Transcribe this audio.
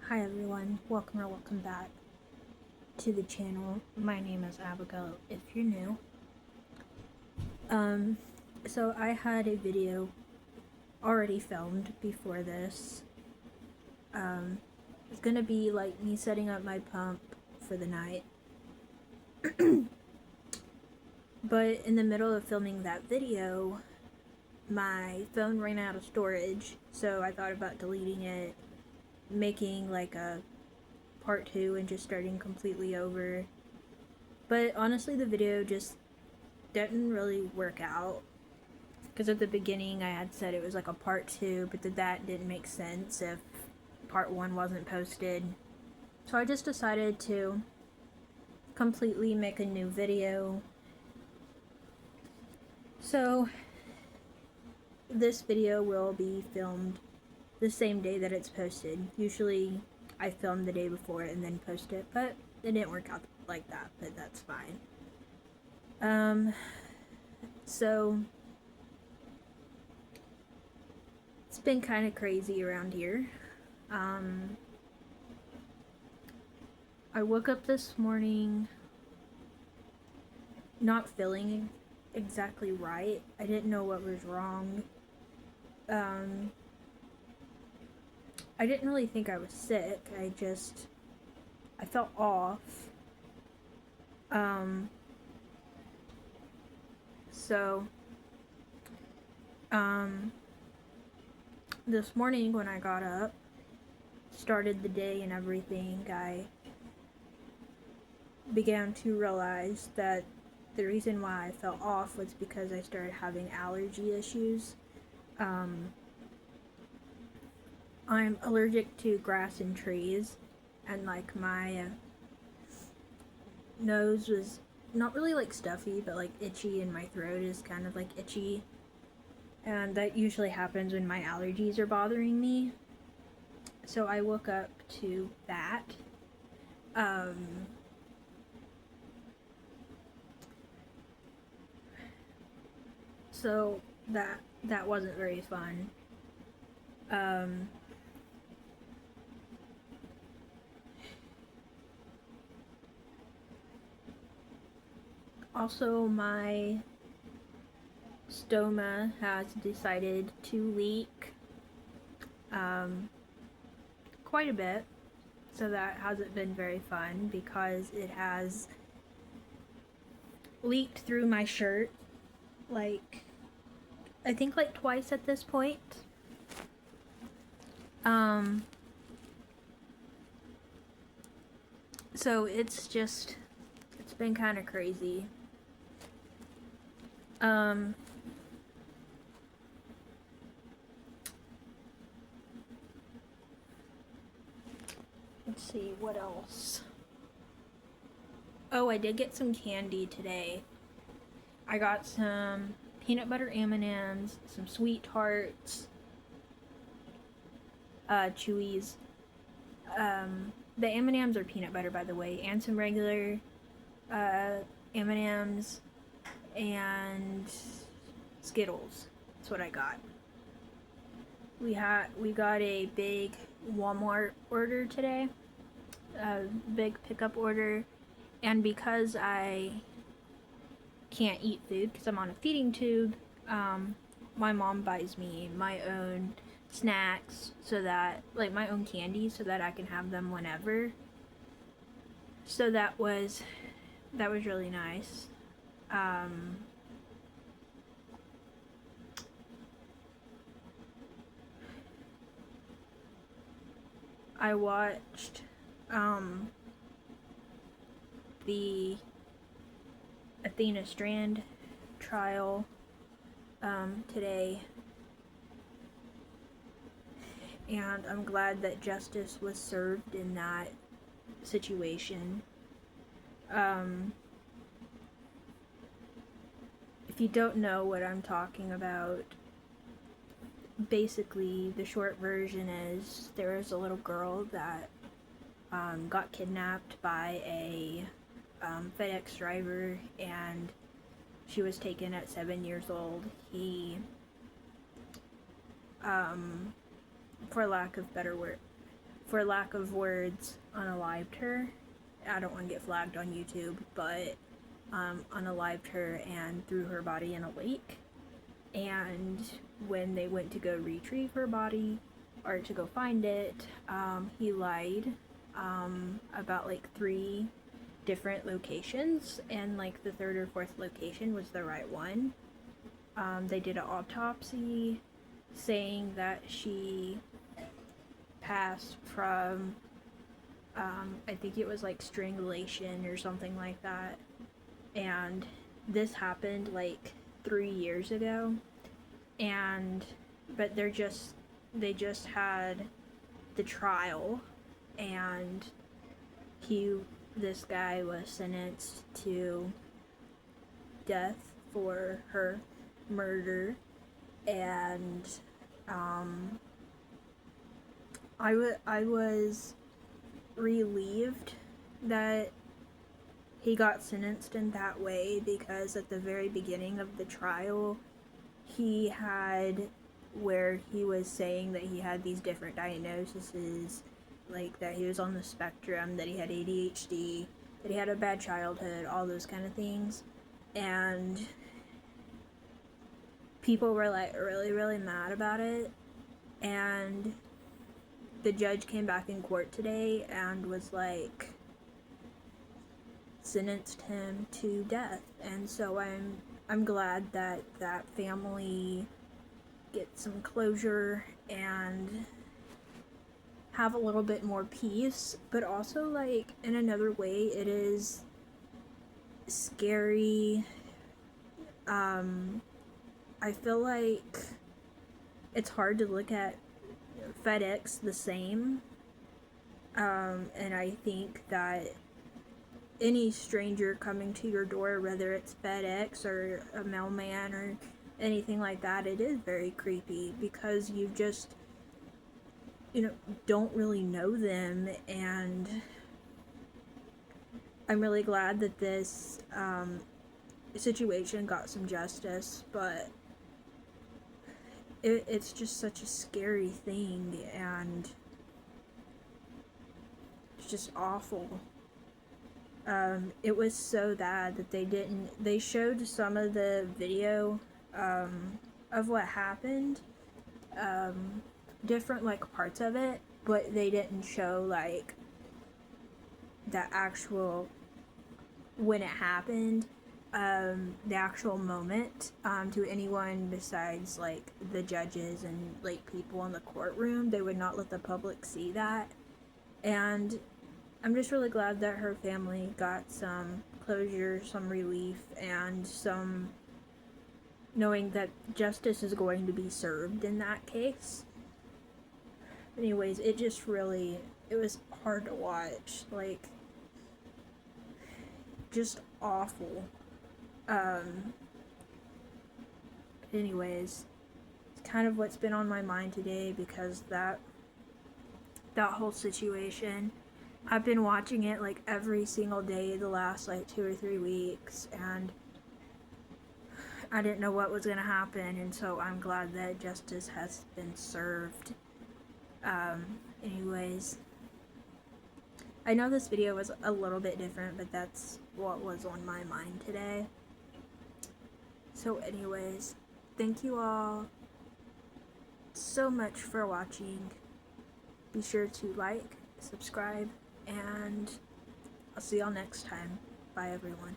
Hi everyone, welcome or welcome back to the channel. My name is Abigail if you're new. So I had a video already filmed before this. It's gonna be like me setting up my pump for the night. But in the middle of filming that video, my phone ran out of storage, so I thought about deleting it, making like a part 2 and just starting completely over. But honestly, the video just didn't really work out, because at the beginning I had said it was like a part 2, but that didn't make sense if part 1 wasn't posted. So I just decided to completely make a new video. So this video will be filmed the same day that it's posted. Usually I film the day before and then post it, but it didn't work out like that, but that's fine. So it's been kind of crazy around here. I woke up this morning not feeling exactly right. I didn't know what was wrong. I didn't really think I was sick. I felt off. So, this morning when I got up, started the day and everything, I began to realize that the reason why I felt off was because I started having allergy issues. I'm allergic to grass and trees, and like my nose was not really like stuffy, but like itchy, and my throat is kind of like itchy, and that usually happens when my allergies are bothering me. So I woke up to that. So that wasn't very fun. Also, my stoma has decided to leak quite a bit, so that hasn't been very fun because it has leaked through my shirt, like I think like twice at this point. So it's been kind of crazy. Let's see, what else? Oh, I did get some candy today. I got some peanut butter M&Ms, some sweet tarts, Chewies. The M&Ms are peanut butter, by the way, and some regular M&Ms and Skittles. That's what I got. We got a big Walmart order today, a big pickup order, and because I can't eat food because I'm on a feeding tube, my mom buys me my own snacks, so that, like, my own candy, so that I can have them whenever. So that was really nice. I watched the Athena Strand trial today, and I'm glad that justice was served in that situation. If you don't know what I'm talking about, basically the short version is there was a little girl that got kidnapped by a FedEx driver, and she was taken at 7 years old. He, for lack of better for lack of words, unalived her. I don't want to get flagged on YouTube, but unalived her and threw her body in a lake. And when they went to go retrieve her body, or to go find it, he lied about like 3 different locations, and like the 3rd or 4th location was the right one. They did an autopsy saying that she passed from I think it was like strangulation or something like that, and this happened like 3 years ago, and but they just had the trial, and this guy was sentenced to death for her murder, and I was relieved that he got sentenced in that way, because at the very beginning of the trial, he had where he was saying that he had these different diagnoses, like that he was on the spectrum, that he had ADHD, that he had a bad childhood, all those kind of things. And people were like really, really mad about it. And the judge came back in court today and was like, sentenced him to death. And so I'm glad that that family get some closure and have a little bit more peace. But also, like, in another way, it is scary. I feel like it's hard to look at FedEx the same, and I think that any stranger coming to your door, whether it's FedEx or a mailman or anything like that, it is very creepy, because you just, don't really know them. And I'm really glad that this situation got some justice, but it's just such a scary thing, and it's just awful. It was so bad that they showed some of the video of what happened, different like parts of it, but they didn't show like the actual when it happened, the actual moment, to anyone besides like the judges and like people in the courtroom. They would not let the public see that, and I'm just really glad that her family got some closure, some relief, and some knowing that justice is going to be served in that case. Anyways, it was hard to watch, like, just awful. Anyways, it's kind of what's been on my mind today, because that whole situation, I've been watching it like every single day the last like 2 or 3 weeks, and I didn't know what was going to happen, and so I'm glad that justice has been served. Anyways, I know this video was a little bit different, but that's what was on my mind today. So anyways, thank you all so much for watching. Be sure to like, subscribe, and I'll see y'all next time. Bye, everyone.